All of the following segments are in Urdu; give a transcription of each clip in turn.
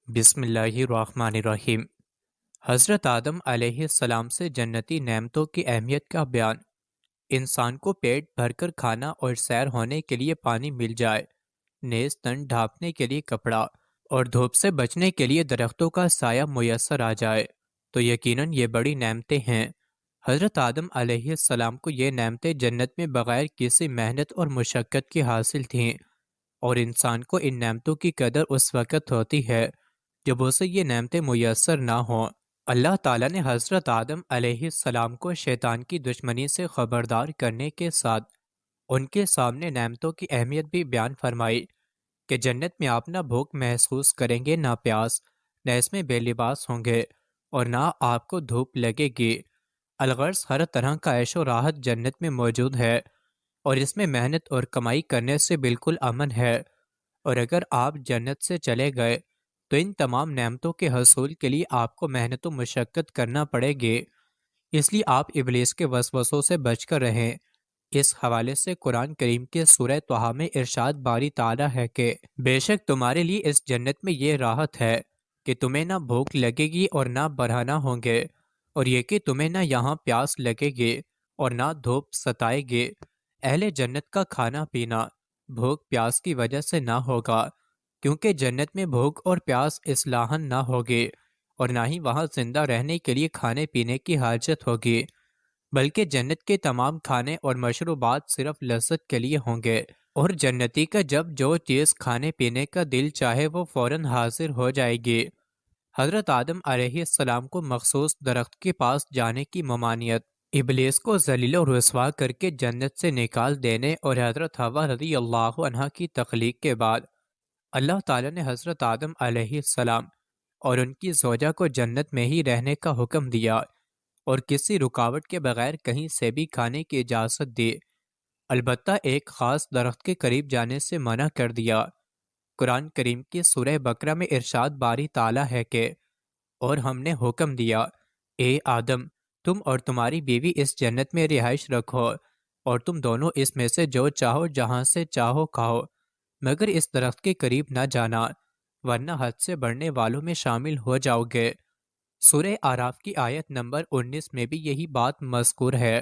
بسم اللہ الرحمن الرحیم۔ حضرت آدم علیہ السلام سے جنتی نعمتوں کی اہمیت کا بیان۔ انسان کو پیٹ بھر کر کھانا اور سیر ہونے کے لیے پانی مل جائے، نیز تن ڈھانپنے کے لیے کپڑا اور دھوپ سے بچنے کے لیے درختوں کا سایہ میسر آ جائے تو یقیناً یہ بڑی نعمتیں ہیں۔ حضرت آدم علیہ السلام کو یہ نعمتیں جنت میں بغیر کسی محنت اور مشقت کی حاصل تھیں، اور انسان کو ان نعمتوں کی قدر اس وقت ہوتی ہے جب اسے یہ نعمتیں میسر نہ ہوں۔ اللہ تعالیٰ نے حضرت آدم علیہ السلام کو شیطان کی دشمنی سے خبردار کرنے کے ساتھ ان کے سامنے نعمتوں کی اہمیت بھی بیان فرمائی کہ جنت میں آپ نہ بھوک محسوس کریں گے، نہ پیاس، نہ اس میں بے لباس ہوں گے، اور نہ آپ کو دھوپ لگے گی۔ الغرض ہر طرح کا عیش و راحت جنت میں موجود ہے، اور اس میں محنت اور کمائی کرنے سے بالکل امن ہے، اور اگر آپ جنت سے چلے گئے تو ان تمام نعمتوں کے حصول کے لیے آپ کو محنت و مشقت کرنا پڑے گی، اس لیے آپ ابلیس کے وسوسوں سے بچ کر رہیں۔ اس حوالے سے قرآن کریم کے سورہ طٰہٰ میں ارشاد باری تعالیٰ ہے کہ بے شک تمہارے لیے اس جنت میں یہ راحت ہے کہ تمہیں نہ بھوک لگے گی اور نہ برہنہ ہوں گے، اور یہ کہ تمہیں نہ یہاں پیاس لگے گی اور نہ دھوپ ستائے گی۔ اہل جنت کا کھانا پینا بھوک پیاس کی وجہ سے نہ ہوگا، کیونکہ جنت میں بھوک اور پیاس اصلاحاً نہ ہوگی، اور نہ ہی وہاں زندہ رہنے کے لیے کھانے پینے کی حاجت ہوگی، بلکہ جنت کے تمام کھانے اور مشروبات صرف لذت کے لیے ہوں گے، اور جنتی کا جب جو چیز کھانے پینے کا دل چاہے وہ فوراً حاضر ہو جائے گی۔ حضرت آدم علیہ السلام کو مخصوص درخت کے پاس جانے کی ممانعت، ابلیس کو ذلیل و رسوا کر کے جنت سے نکال دینے اور حضرت حوا رضی اللہ عنہا کی تخلیق کے بعد اللہ تعالیٰ نے حضرت آدم علیہ السلام اور ان کی زوجہ کو جنت میں ہی رہنے کا حکم دیا اور کسی رکاوٹ کے بغیر کہیں سے بھی کھانے کی اجازت دی، البتہ ایک خاص درخت کے قریب جانے سے منع کر دیا۔ قرآن کریم کی سورہ بقرہ میں ارشاد باری تعالیٰ ہے کہ اور ہم نے حکم دیا، اے آدم، تم اور تمہاری بیوی اس جنت میں رہائش رکھو، اور تم دونوں اس میں سے جو چاہو جہاں سے چاہو کھاؤ، مگر اس درخت کے قریب نہ جانا، ورنہ حد سے بڑھنے والوں میں شامل ہو جاؤ گے۔ سورہ اعراف کی آیت نمبر 19 میں بھی یہی بات مذکور ہے،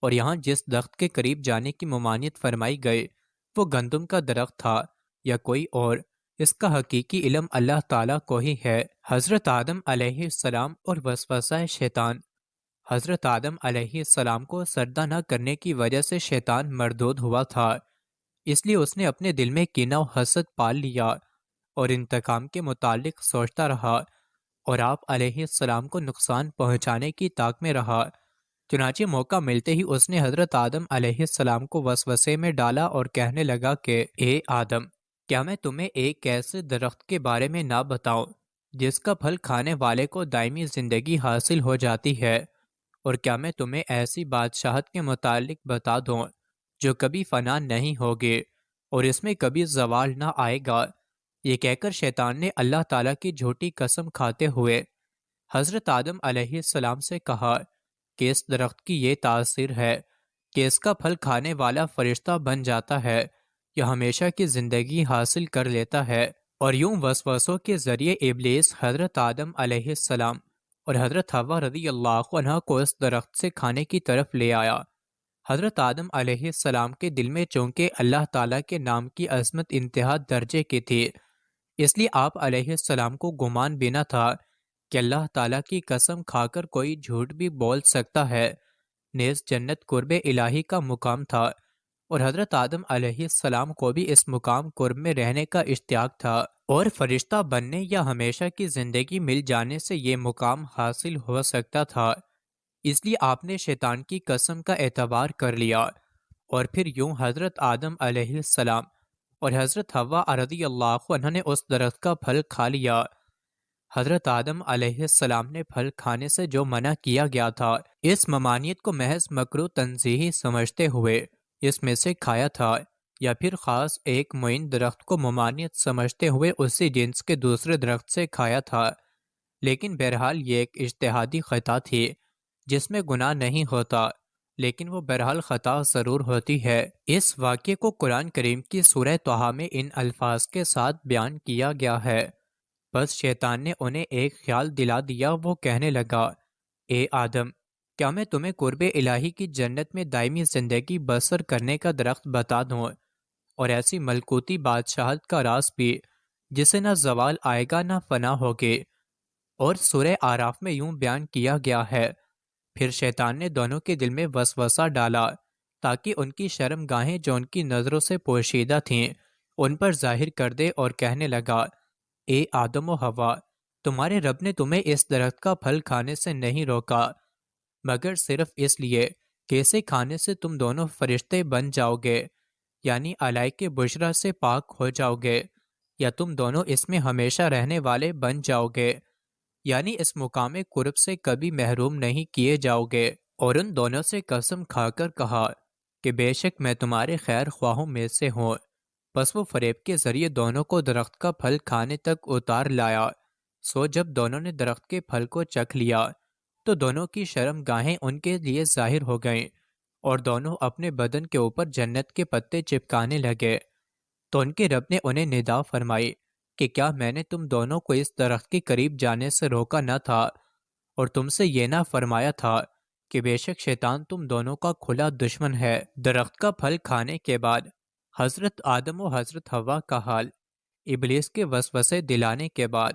اور یہاں جس درخت کے قریب جانے کی ممانعت فرمائی گئی وہ گندم کا درخت تھا یا کوئی اور، اس کا حقیقی علم اللہ تعالیٰ کو ہی ہے۔ حضرت آدم علیہ السلام اور وسوسہ شیطان۔ حضرت آدم علیہ السلام کو سجدہ نہ کرنے کی وجہ سے شیطان مردود ہوا تھا، اس لیے اس نے اپنے دل میں کینہ و حسد پال لیا اور انتقام کے متعلق سوچتا رہا، اور آپ علیہ السلام کو نقصان پہنچانے کی طاق میں رہا۔ چنانچہ موقع ملتے ہی اس نے حضرت آدم علیہ السلام کو وسوسے میں ڈالا اور کہنے لگا کہ اے آدم، کیا میں تمہیں ایک ایسے درخت کے بارے میں نہ بتاؤں جس کا پھل کھانے والے کو دائمی زندگی حاصل ہو جاتی ہے، اور کیا میں تمہیں ایسی بادشاہت کے متعلق بتا دوں جو کبھی فنا نہیں ہوگی اور اس میں کبھی زوال نہ آئے گا؟ یہ کہہ کر شیطان نے اللہ تعالیٰ کی جھوٹی قسم کھاتے ہوئے حضرت آدم علیہ السلام سے کہا کہ اس درخت کی یہ تاثیر ہے کہ اس کا پھل کھانے والا فرشتہ بن جاتا ہے یا ہمیشہ کی زندگی حاصل کر لیتا ہے، اور یوں وسوسوں کے ذریعے ابلیس حضرت آدم علیہ السلام اور حضرت حوا رضی اللہ عنہ کو اس درخت سے کھانے کی طرف لے آیا۔ حضرت آدم علیہ السلام کے دل میں چونکہ اللہ تعالیٰ کے نام کی عظمت انتہا درجے کی تھی، اس لیے آپ علیہ السلام کو گمان بھی نہ تھا کہ اللہ تعالیٰ کی قسم کھا کر کوئی جھوٹ بھی بول سکتا ہے، نیز جنت قرب الہی کا مقام تھا، اور حضرت آدم علیہ السلام کو بھی اس مقام قرب میں رہنے کا اشتیاق تھا، اور فرشتہ بننے یا ہمیشہ کی زندگی مل جانے سے یہ مقام حاصل ہو سکتا تھا۔ اس لیے آپ نے شیطان کی قسم کا اعتبار کر لیا، اور پھر یوں حضرت آدم علیہ السلام اور حضرت حوا رضی اللہ عنہ نے اس درخت کا پھل کھا لیا۔ حضرت آدم علیہ السلام نے پھل کھانے سے جو منع کیا گیا تھا، اس ممانعت کو محض مکروہ تنزیہی سمجھتے ہوئے اس میں سے کھایا تھا، یا پھر خاص ایک معین درخت کو ممانعت سمجھتے ہوئے اسی جنس کے دوسرے درخت سے کھایا تھا، لیکن بہرحال یہ ایک اجتہادی خطا تھی جس میں گناہ نہیں ہوتا، لیکن وہ بہرحال خطا ضرور ہوتی ہے۔ اس واقعے کو قرآن کریم کی سورہ طٰہٰ میں ان الفاظ کے ساتھ بیان کیا گیا ہے، بس شیطان نے انہیں ایک خیال دلا دیا۔ وہ کہنے لگا، اے آدم، کیا میں تمہیں قرب الہی کی جنت میں دائمی زندگی بسر کرنے کا درخت بتا دوں، اور ایسی ملکوتی بادشاہت کا راز بھی جسے نہ زوال آئے گا نہ فنا ہوگی۔ اور سورہ آراف میں یوں بیان کیا گیا ہے، پھر شیطان نے دونوں کے دل میں وسوسہ ڈالا تاکہ ان کی شرم گاہیں جو ان کی نظروں سے پوشیدہ تھیں ان پر ظاہر کر دے، اور کہنے لگا، اے آدم و حوا، تمہارے رب نے تمہیں اس درخت کا پھل کھانے سے نہیں روکا مگر صرف اس لیے کہ اسے کھانے سے تم دونوں فرشتے بن جاؤ گے، یعنی علائق بشرا سے پاک ہو جاؤ گے، یا تم دونوں اس میں ہمیشہ رہنے والے بن جاؤ گے، یعنی اس مقام قرب سے کبھی محروم نہیں کیے جاؤ گے۔ اور ان دونوں سے قسم کھا کر کہا کہ بے شک میں تمہارے خیر خواہوں میں سے ہوں۔ پس وہ فریب کے ذریعے دونوں کو درخت کا پھل کھانے تک اتار لایا۔ سو جب دونوں نے درخت کے پھل کو چکھ لیا تو دونوں کی شرم گاہیں ان کے لیے ظاہر ہو گئیں، اور دونوں اپنے بدن کے اوپر جنت کے پتے چپکانے لگے۔ تو ان کے رب نے انہیں ندا فرمائی کہ کیا میں نے تم دونوں کو اس درخت کے قریب جانے سے روکا نہ تھا، اور تم سے یہ نہ فرمایا تھا کہ بے شک شیطان تم دونوں کا کھلا دشمن ہے۔ درخت کا پھل کھانے کے بعد حضرت آدم و حضرت حوا کا حال۔ ابلیس کے وسوسے دلانے کے بعد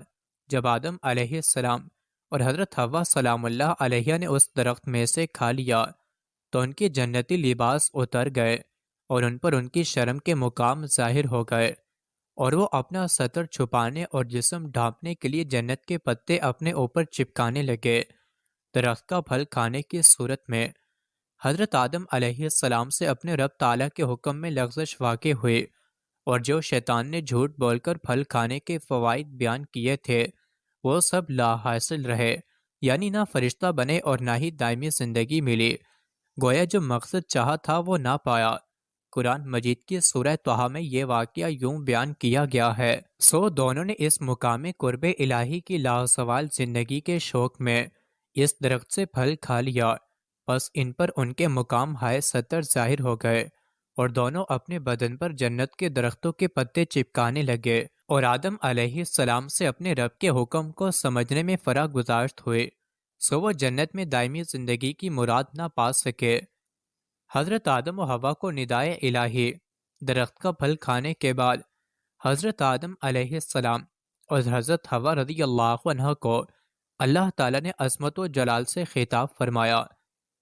جب آدم علیہ السلام اور حضرت حوا سلام اللہ علیہ نے اس درخت میں سے کھا لیا تو ان کے جنتی لباس اتر گئے، اور ان پر ان کی شرم کے مقام ظاہر ہو گئے، اور وہ اپنا سطر چھپانے اور جسم ڈھانپنے کے لیے جنت کے پتے اپنے اوپر چپکانے لگے۔ درخت کا پھل کھانے کی صورت میں حضرت آدم علیہ السلام سے اپنے رب تعالیٰ کے حکم میں لغزش واقع ہوئی، اور جو شیطان نے جھوٹ بول کر پھل کھانے کے فوائد بیان کیے تھے وہ سب لا حاصل رہے، یعنی نہ فرشتہ بنے اور نہ ہی دائمی زندگی ملی۔ گویا جو مقصد چاہا تھا وہ نہ پایا۔ قرآن مجید کی سورہ طٰہٰ میں یہ واقعہ یوں بیان کیا گیا ہے، سو دونوں نے اس مقام قرب الہی کی لازوال زندگی کے شوق میں اس درخت سے پھل کھا لیا، بس ان پر ان کے مقام ہائے ستر ظاہر ہو گئے، اور دونوں اپنے بدن پر جنت کے درختوں کے پتے چپکانے لگے، اور آدم علیہ السلام سے اپنے رب کے حکم کو سمجھنے میں فرا گزاشت ہوئے، سو وہ جنت میں دائمی زندگی کی مراد نہ پا سکے۔ حضرت آدم و حوا کو ندائے الہی درخت کا پھل کھانے کے بعد حضرت آدم علیہ السلام اور حضرت حوا رضی اللہ عنہ کو اللہ تعالیٰ نے عظمت و جلال سے خطاب فرمایا۔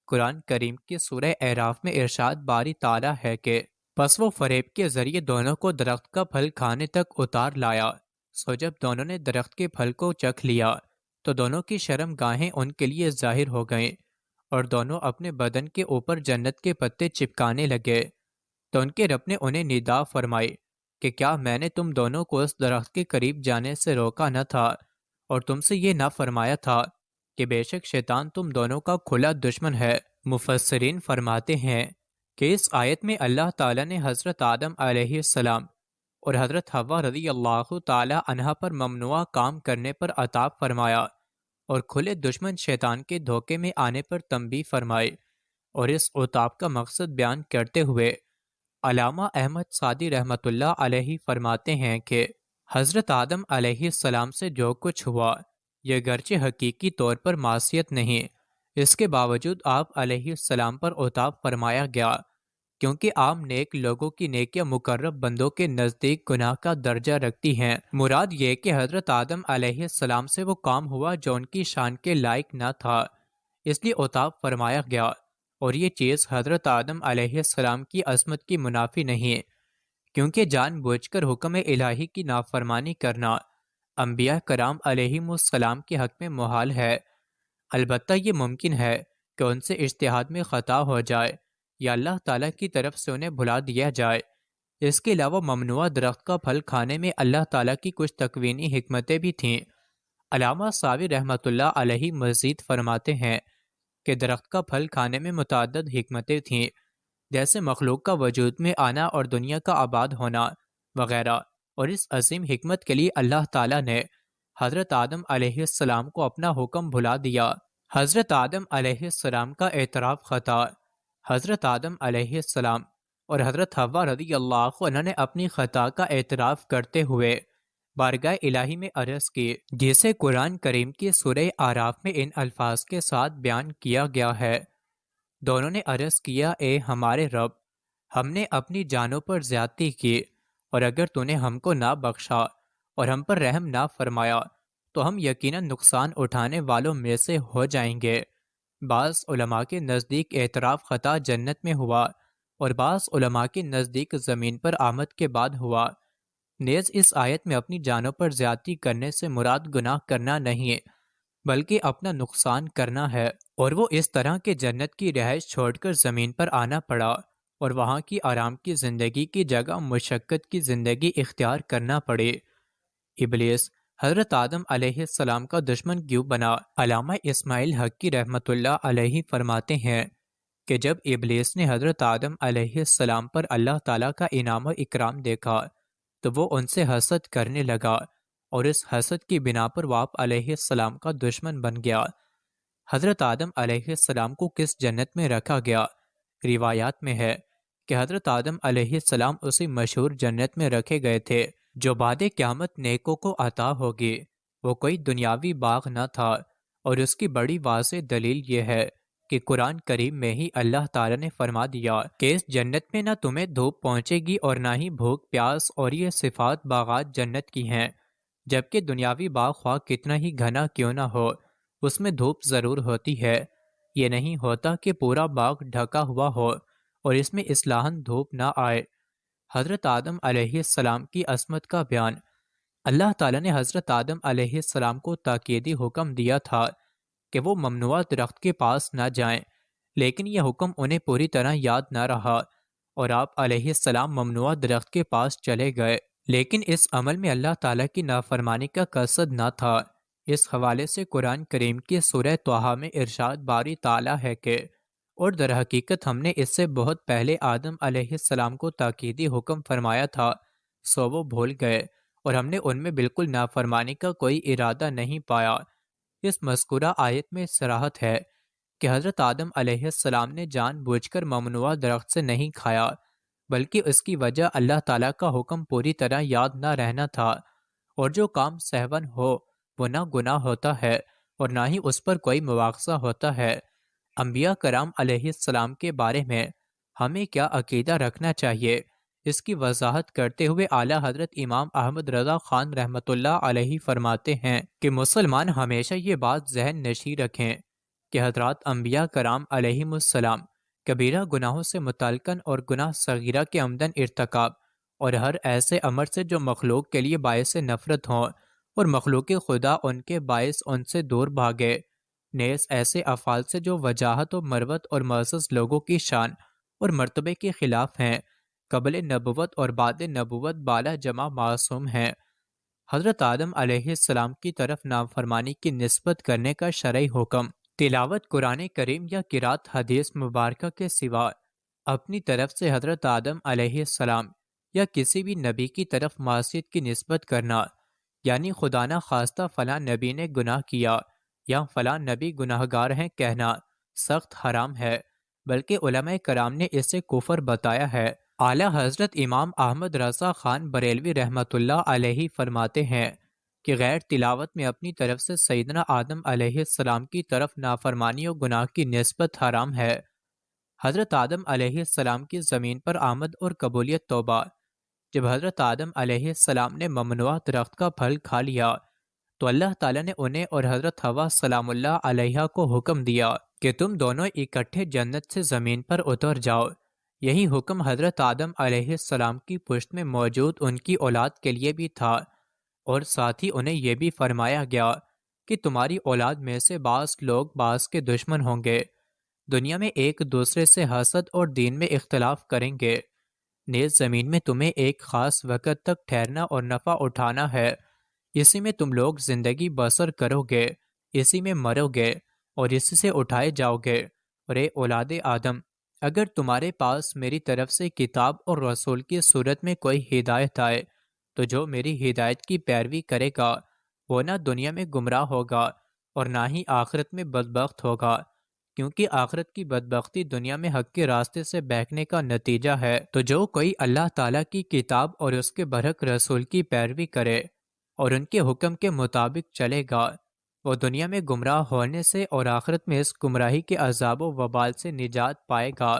قرآن کریم کی سورہ اعراف میں ارشاد باری تعالیٰ ہے کہ پس وہ فریب کے ذریعے دونوں کو درخت کا پھل کھانے تک اتار لایا، سو جب دونوں نے درخت کے پھل کو چکھ لیا تو دونوں کی شرم گاہیں ان کے لیے ظاہر ہو گئیں، اور دونوں اپنے بدن کے اوپر جنت کے پتے چپکانے لگے۔ تو ان کے رب نے انہیں ندا فرمائی کہ کیا میں نے تم دونوں کو اس درخت کے قریب جانے سے روکا نہ تھا، اور تم سے یہ نہ فرمایا تھا کہ بے شک شیطان تم دونوں کا کھلا دشمن ہے۔ مفسرین فرماتے ہیں کہ اس آیت میں اللہ تعالیٰ نے حضرت آدم علیہ السلام اور حضرت حوا رضی اللہ تعالیٰ عنہا پر ممنوع کام کرنے پر عتاب فرمایا، اور کھلے دشمن شیطان کے دھوکے میں آنے پر تنبیہ فرمائی، اور اس عتاب کا مقصد بیان کرتے ہوئے علامہ احمد صادی رحمۃ اللہ علیہ فرماتے ہیں کہ حضرت آدم علیہ السلام سے جو کچھ ہوا یہ گرچہ حقیقی طور پر معصیت نہیں، اس کے باوجود آپ علیہ السلام پر عتاب فرمایا گیا، کیونکہ عام نیک لوگوں کی نیکیاں مقرب بندوں کے نزدیک گناہ کا درجہ رکھتی ہیں۔ مراد یہ کہ حضرت آدم علیہ السلام سے وہ کام ہوا جو ان کی شان کے لائق نہ تھا، اس لیے عتاب فرمایا گیا، اور یہ چیز حضرت آدم علیہ السلام کی عظمت کی منافی نہیں، کیونکہ جان بوجھ کر حکم الہی کی نافرمانی کرنا انبیاء کرام علیہم السلام کے حق میں محال ہے۔ البتہ یہ ممکن ہے کہ ان سے اجتہاد میں خطا ہو جائے یا اللہ تعالیٰ کی طرف سے انہیں بھلا دیا جائے۔ اس کے علاوہ ممنوع درخت کا پھل کھانے میں اللہ تعالیٰ کی کچھ تکوینی حکمتیں بھی تھیں۔ علامہ ساوی رحمۃ اللہ علیہ مزید فرماتے ہیں کہ درخت کا پھل کھانے میں متعدد حکمتیں تھیں، جیسے مخلوق کا وجود میں آنا اور دنیا کا آباد ہونا وغیرہ، اور اس عظیم حکمت کے لیے اللہ تعالیٰ نے حضرت آدم علیہ السلام کو اپنا حکم بھلا دیا۔ حضرت آدم علیہ السلام کا اعتراف خطا۔ حضرت آدم علیہ السلام اور حضرت حوا رضی اللہ عنہ نے اپنی خطا کا اعتراف کرتے ہوئے بارگاہ الہی میں عرض کی، جسے قرآن کریم کی سورہ آراف میں ان الفاظ کے ساتھ بیان کیا گیا ہے۔ دونوں نے عرض کیا، اے ہمارے رب، ہم نے اپنی جانوں پر زیادتی کی، اور اگر تو نے ہم کو نہ بخشا اور ہم پر رحم نہ فرمایا تو ہم یقیناً نقصان اٹھانے والوں میں سے ہو جائیں گے۔ بعض علماء کے نزدیک اعتراف خطا جنت میں ہوا اور بعض علماء کے نزدیک زمین پر آمد کے بعد ہوا۔ نیز اس آیت میں اپنی جانوں پر زیادتی کرنے سے مراد گناہ کرنا نہیں بلکہ اپنا نقصان کرنا ہے، اور وہ اس طرح کہ جنت کی رہائش چھوڑ کر زمین پر آنا پڑا اور وہاں کی آرام کی زندگی کی جگہ مشقت کی زندگی اختیار کرنا پڑے۔ ابلیس حضرت آدم علیہ السلام کا دشمن کیوں بنا؟ علامہ اسماعیل حقی رحمۃ اللہ علیہ فرماتے ہیں کہ جب ابلیس نے حضرت آدم علیہ السلام پر اللہ تعالیٰ کا انعام و اکرام دیکھا تو وہ ان سے حسد کرنے لگا، اور اس حسد کی بنا پر وہ آپ علیہ السلام کا دشمن بن گیا۔ حضرت آدم علیہ السلام کو کس جنت میں رکھا گیا؟ روایات میں ہے کہ حضرت آدم علیہ السلام اسی مشہور جنت میں رکھے گئے تھے جو بعد قیامت نیکوں کو عطا ہوگی۔ وہ کوئی دنیاوی باغ نہ تھا، اور اس کی بڑی واضح دلیل یہ ہے کہ قرآن کریم میں ہی اللہ تعالیٰ نے فرما دیا کہ اس جنت میں نہ تمہیں دھوپ پہنچے گی اور نہ ہی بھوک پیاس، اور یہ صفات باغات جنت کی ہیں، جبکہ دنیاوی باغ خواہ کتنا ہی گھنا کیوں نہ ہو اس میں دھوپ ضرور ہوتی ہے۔ یہ نہیں ہوتا کہ پورا باغ ڈھکا ہوا ہو اور اس میں اصلاحاً دھوپ نہ آئے۔ حضرت آدم علیہ السلام کی عصمت کا بیان۔ اللہ تعالیٰ نے حضرت آدم علیہ السلام کو تاکیدی حکم دیا تھا کہ وہ ممنوع درخت کے پاس نہ جائیں، لیکن یہ حکم انہیں پوری طرح یاد نہ رہا اور آپ علیہ السلام ممنوع درخت کے پاس چلے گئے، لیکن اس عمل میں اللہ تعالیٰ کی نافرمانی کا قصد نہ تھا۔ اس حوالے سے قرآن کریم کی سورہ طٰہٰ میں ارشاد باری تعالیٰ ہے کہ اور در حقیقت ہم نے اس سے بہت پہلے آدم علیہ السلام کو تاکیدی حکم فرمایا تھا، سو وہ بھول گئے اور ہم نے ان میں بالکل نافرمانی کا کوئی ارادہ نہیں پایا۔ اس مذکورہ آیت میں صراحت ہے کہ حضرت آدم علیہ السلام نے جان بوجھ کر ممنوع درخت سے نہیں کھایا، بلکہ اس کی وجہ اللہ تعالیٰ کا حکم پوری طرح یاد نہ رہنا تھا، اور جو کام سہون ہو وہ نہ گناہ ہوتا ہے اور نہ ہی اس پر کوئی مواخذہ ہوتا ہے۔ انبیاء کرام علیہ السلام کے بارے میں ہمیں کیا عقیدہ رکھنا چاہیے، اس کی وضاحت کرتے ہوئے اعلیٰ حضرت امام احمد رضا خان رحمۃ اللہ علیہ فرماتے ہیں کہ مسلمان ہمیشہ یہ بات ذہن نشیں رکھیں کہ حضرات انبیاء کرام علیہم السلام کبیرہ گناہوں سے متعلقاً اور گناہ صغیرہ کے عمدن ارتکاب اور ہر ایسے امر سے جو مخلوق کے لیے باعث نفرت ہوں اور مخلوق خدا ان کے باعث ان سے دور بھاگے، نیز ایسے افعال سے جو وجاہت و مروت اور معزز لوگوں کی شان اور مرتبے کے خلاف ہیں، قبل نبوت اور بعد نبوت بالا جمع معصوم ہیں۔ حضرت آدم علیہ السلام کی طرف نافرمانی کی نسبت کرنے کا شرعی حکم تلاوت قرآن کریم یا قرات حدیث مبارکہ کے سوا اپنی طرف سے حضرت آدم علیہ السلام یا کسی بھی نبی کی طرف معصیت کی نسبت کرنا، یعنی خدا نہ خواستہ فلاں نبی نے گناہ کیا یا فلاں نبی گناہ گار ہیں کہنا سخت حرام ہے، بلکہ علماء کرام نے اسے کفر بتایا ہے۔ اعلیٰ حضرت امام احمد رضا خان بریلوی رحمۃ اللہ علیہ فرماتے ہیں کہ غیر تلاوت میں اپنی طرف سے سیدنا آدم علیہ السلام کی طرف نافرمانی و گناہ کی نسبت حرام ہے۔ حضرت آدم علیہ السلام کی زمین پر آمد اور قبولیت توبہ۔ جب حضرت آدم علیہ السلام نے ممنوع درخت کا پھل کھا لیا تو اللہ تعالیٰ نے انہیں اور حضرت حوا سلام اللہ علیہا کو حکم دیا کہ تم دونوں اکٹھے جنت سے زمین پر اتر جاؤ۔ یہی حکم حضرت آدم علیہ السلام کی پشت میں موجود ان کی اولاد کے لیے بھی تھا، اور ساتھ ہی انہیں یہ بھی فرمایا گیا کہ تمہاری اولاد میں سے بعض لوگ بعض کے دشمن ہوں گے، دنیا میں ایک دوسرے سے حسد اور دین میں اختلاف کریں گے، نیز زمین میں تمہیں ایک خاص وقت تک ٹھہرنا اور نفع اٹھانا ہے، اسی میں تم لوگ زندگی بسر کرو گے، اسی میں مرو گے اور اسی سے اٹھائے جاؤ گے۔ اور اے اولاد آدم، اگر تمہارے پاس میری طرف سے کتاب اور رسول کی صورت میں کوئی ہدایت آئے تو جو میری ہدایت کی پیروی کرے گا وہ نہ دنیا میں گمراہ ہوگا اور نہ ہی آخرت میں بدبخت ہوگا، کیونکہ آخرت کی بدبختی دنیا میں حق کے راستے سے بہکنے کا نتیجہ ہے۔ تو جو کوئی اللہ تعالیٰ کی کتاب اور اس کے برحق رسول کی پیروی کرے اور ان کے حکم کے مطابق چلے گا، وہ دنیا میں گمراہ ہونے سے اور آخرت میں اس گمراہی کے عذاب و وبال سے نجات پائے گا۔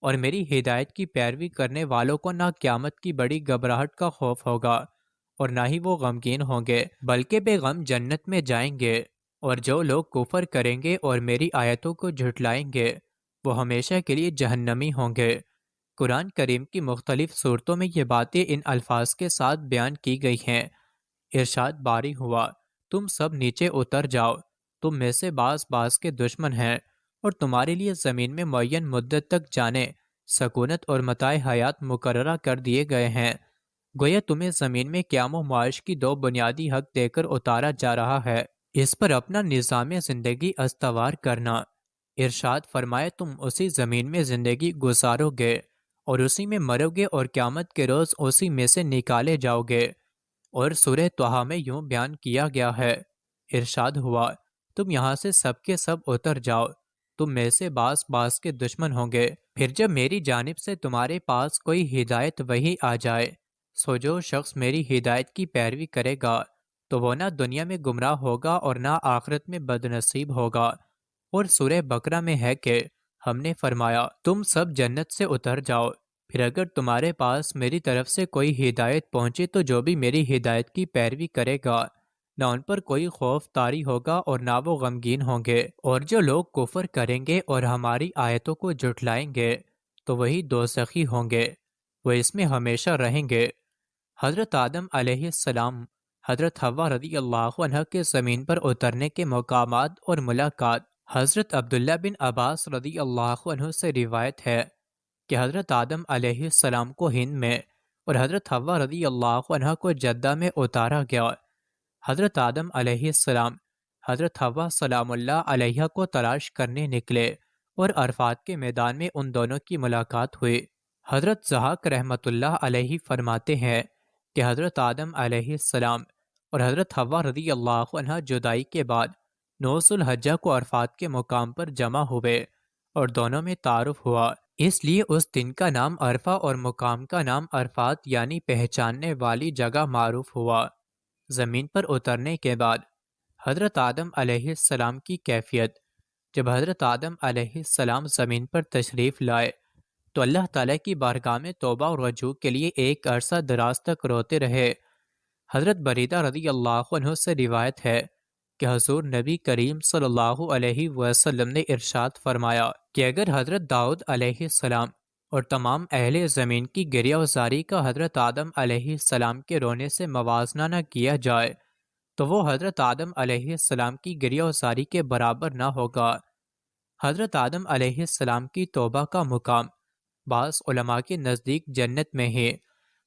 اور میری ہدایت کی پیروی کرنے والوں کو نہ قیامت کی بڑی گھبراہٹ کا خوف ہوگا اور نہ ہی وہ غمگین ہوں گے، بلکہ بے غم جنت میں جائیں گے۔ اور جو لوگ کفر کریں گے اور میری آیتوں کو جھٹلائیں گے وہ ہمیشہ کے لیے جہنمی ہوں گے۔ قرآن کریم کی مختلف صورتوں میں یہ باتیں ان الفاظ کے ساتھ بیان کی گئی ہیں۔ ارشاد باری ہوا، تم سب نیچے اتر جاؤ، تم میں سے بعض بعض کے دشمن ہیں، اور تمہارے لیے زمین میں معین مدت تک جانے، سکونت اور متاع حیات مقررہ کر دیے گئے ہیں۔ گویا تمہیں زمین میں قیام و معاش کی دو بنیادی حق دے کر اتارا جا رہا ہے، اس پر اپنا نظام زندگی استوار کرنا۔ ارشاد فرمائے تم اسی زمین میں زندگی گزارو گے اور اسی میں مرو گے اور قیامت کے روز اسی میں سے نکالے جاؤ گے۔ اور سورہ طٰہٰ میں یوں بیان کیا گیا ہے، ارشاد ہوا، تم یہاں سے سب کے سب اتر جاؤ، تم میں سے بعض بعض کے دشمن ہوں گے۔ پھر جب میری جانب سے تمہارے پاس کوئی ہدایت وحی آ جائے، سو جو شخص میری ہدایت کی پیروی کرے گا تو وہ نہ دنیا میں گمراہ ہوگا اور نہ آخرت میں بدنصیب ہوگا۔ اور سورہ بقرہ میں ہے کہ ہم نے فرمایا تم سب جنت سے اتر جاؤ، پھر اگر تمہارے پاس میری طرف سے کوئی ہدایت پہنچے تو جو بھی میری ہدایت کی پیروی کرے گا نہ ان پر کوئی خوف طاری ہوگا اور نہ وہ غمگین ہوں گے۔ اور جو لوگ کفر کریں گے اور ہماری آیتوں کو جھٹلائیں گے تو وہی دوزخی ہوں گے، وہ اس میں ہمیشہ رہیں گے۔ حضرت آدم علیہ السلام، حضرت حوا رضی اللہ عنہ کے زمین پر اترنے کے مقامات اور ملاقات۔ حضرت عبداللہ بن عباس رضی اللہ عنہ سے روایت ہے کہ حضرت آدم علیہ السلام کو ہند میں اور حضرت حوا رضی اللہ عنہ کو جدہ میں اتارا گیا۔ حضرت آدم علیہ السلام حضرت حوا سلام اللہ علیہ کو تلاش کرنے نکلے اور عرفات کے میدان میں ان دونوں کی ملاقات ہوئی۔ حضرت ضحاک رحمۃ اللہ علیہ فرماتے ہیں کہ حضرت آدم علیہ السلام اور حضرت حوا رضی اللہ عنہ جدائی کے بعد 9 ذو الحجہ کو عرفات کے مقام پر جمع ہوئے اور دونوں میں تعارف ہوا، اس لیے اس دن کا نام عرفہ اور مقام کا نام عرفات یعنی پہچاننے والی جگہ معروف ہوا۔ زمین پر اترنے کے بعد حضرت آدم علیہ السلام کی کیفیت۔ جب حضرت آدم علیہ السلام زمین پر تشریف لائے تو اللہ تعالیٰ کی بارگاہ میں توبہ اور رجوع کے لیے ایک عرصہ دراز تک روتے رہے۔ حضرت بریدہ رضی اللہ عنہ سے روایت ہے کہ حضور نبی کریم صلی اللہ علیہ وسلم نے ارشاد فرمایا کہ اگر حضرت داؤد علیہ السلام اور تمام اہل زمین کی گریہ وزاری کا حضرت آدم علیہ السلام کے رونے سے موازنہ نہ کیا جائے تو وہ حضرت آدم علیہ السلام کی گریہ وزاری کے برابر نہ ہوگا۔ حضرت آدم علیہ السلام کی توبہ کا مقام بعض علماء کے نزدیک جنت میں ہے۔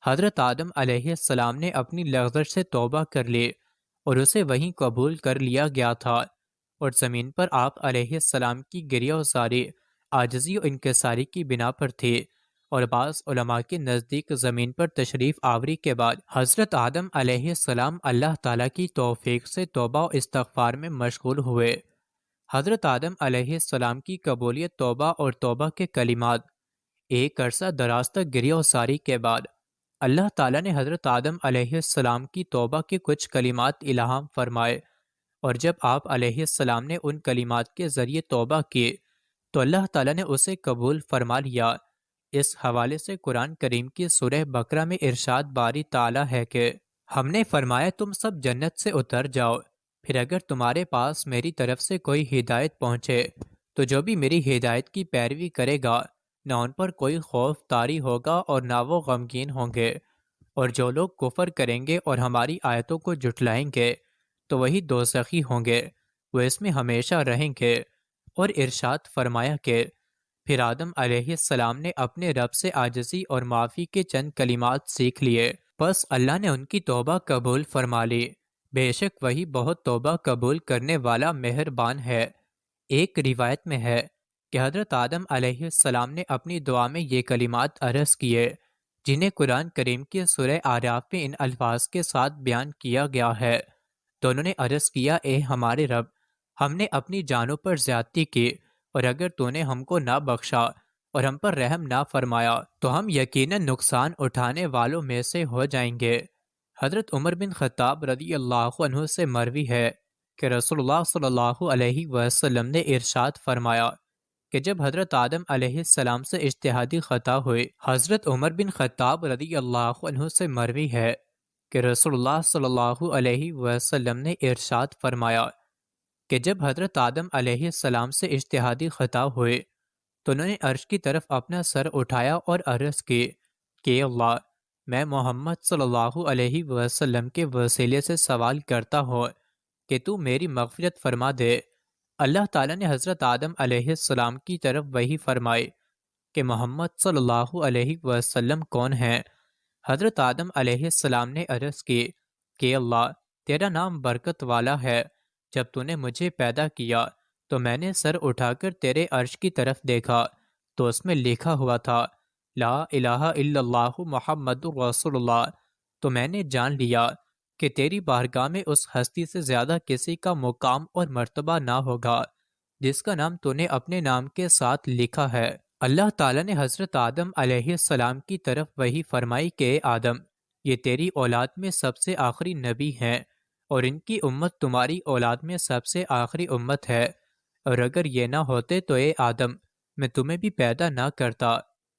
حضرت آدم علیہ السلام نے اپنی لغزش سے توبہ کر لی اور اسے وہیں قبول کر لیا گیا تھا، اور زمین پر آپ علیہ السلام کی گریہ وزاری عاجزی و انکساری کی بنا پر تھی، اور بعض علماء کے نزدیک زمین پر تشریف آوری کے بعد حضرت آدم علیہ السلام اللہ تعالیٰ کی توفیق سے توبہ و استغفار میں مشغول ہوئے۔ حضرت آدم علیہ السلام کی قبولیت توبہ اور توبہ کے کلمات۔ ایک عرصہ دراز تک گریہ وزاری کے بعد اللہ تعالیٰ نے حضرت آدم علیہ السلام کی توبہ کے کچھ کلمات الہام فرمائے، اور جب آپ علیہ السلام نے ان کلمات کے ذریعے توبہ کی تو اللہ تعالیٰ نے اسے قبول فرما لیا۔ اس حوالے سے قرآن کریم کی سورہ بقرہ میں ارشاد باری تعالیٰ ہے کہ ہم نے فرمایا تم سب جنت سے اتر جاؤ، پھر اگر تمہارے پاس میری طرف سے کوئی ہدایت پہنچے تو جو بھی میری ہدایت کی پیروی کرے گا نہ ان پر کوئی خوف طاری ہوگا اور نہ وہ غمگین ہوں گے، اور جو لوگ کفر کریں گے اور ہماری آیتوں کو جھٹلائیں گے تو وہی دوزخی ہوں گے، وہ اس میں ہمیشہ رہیں گے۔ اور ارشاد فرمایا کہ پھر آدم علیہ السلام نے اپنے رب سے عاجزی اور معافی کے چند کلمات سیکھ لیے، پس اللہ نے ان کی توبہ قبول فرما لی، بے شک وہی بہت توبہ قبول کرنے والا مہربان ہے۔ ایک روایت میں ہے کہ حضرت آدم علیہ السلام نے اپنی دعا میں یہ کلمات عرض کیے جنہیں قرآن کریم کی سورہ اعراف میں ان الفاظ کے ساتھ بیان کیا گیا ہے۔ تو انہوں نے عرض کیا، اے ہمارے رب، ہم نے اپنی جانوں پر زیادتی کی، اور اگر تو نے ہم کو نہ بخشا اور ہم پر رحم نہ فرمایا تو ہم یقیناً نقصان اٹھانے والوں میں سے ہو جائیں گے۔ حضرت عمر بن خطاب رضی اللہ عنہ سے مروی ہے کہ رسول اللہ صلی اللہ علیہ وسلم نے ارشاد فرمایا کہ جب حضرت آدم علیہ السلام سے اجتہادی خطا ہوئے، حضرت عمر بن خطاب رضی اللہ عنہ سے مروی ہے کہ رسول اللہ صلی اللہ علیہ وسلم نے ارشاد فرمایا کہ جب حضرت آدم علیہ السلام سے اجتہادی خطا ہوئے تو انہوں نے عرش کی طرف اپنا سر اٹھایا اور عرض کی کہ اللہ، میں محمد صلی اللہ علیہ وسلم کے وسیلے سے سوال کرتا ہوں کہ تو میری مغفرت فرما دے۔ اللہ تعالیٰ نے حضرت آدم علیہ السلام کی طرف وحی فرمائی کہ محمد صلی اللہ علیہ وسلم کون ہیں۔ حضرت آدم علیہ السلام نے عرض کی کہ اللہ، تیرا نام برکت والا ہے، جب تو نے مجھے پیدا کیا تو میں نے سر اٹھا کر تیرے عرش کی طرف دیکھا تو اس میں لکھا ہوا تھا لا الہ الا اللہ محمد رسول اللہ، تو میں نے جان لیا کہ تیری بارگاہ میں اس ہستی سے زیادہ کسی کا مقام اور مرتبہ نہ ہوگا جس کا نام تو نے اپنے نام کے ساتھ لکھا ہے۔ اللہ تعالیٰ نے حضرت آدم علیہ السلام کی طرف وہی فرمائی کہ اے آدم، یہ تیری اولاد میں سب سے آخری نبی ہیں اور ان کی امت تمہاری اولاد میں سب سے آخری امت ہے، اور اگر یہ نہ ہوتے تو اے آدم، میں تمہیں بھی پیدا نہ کرتا۔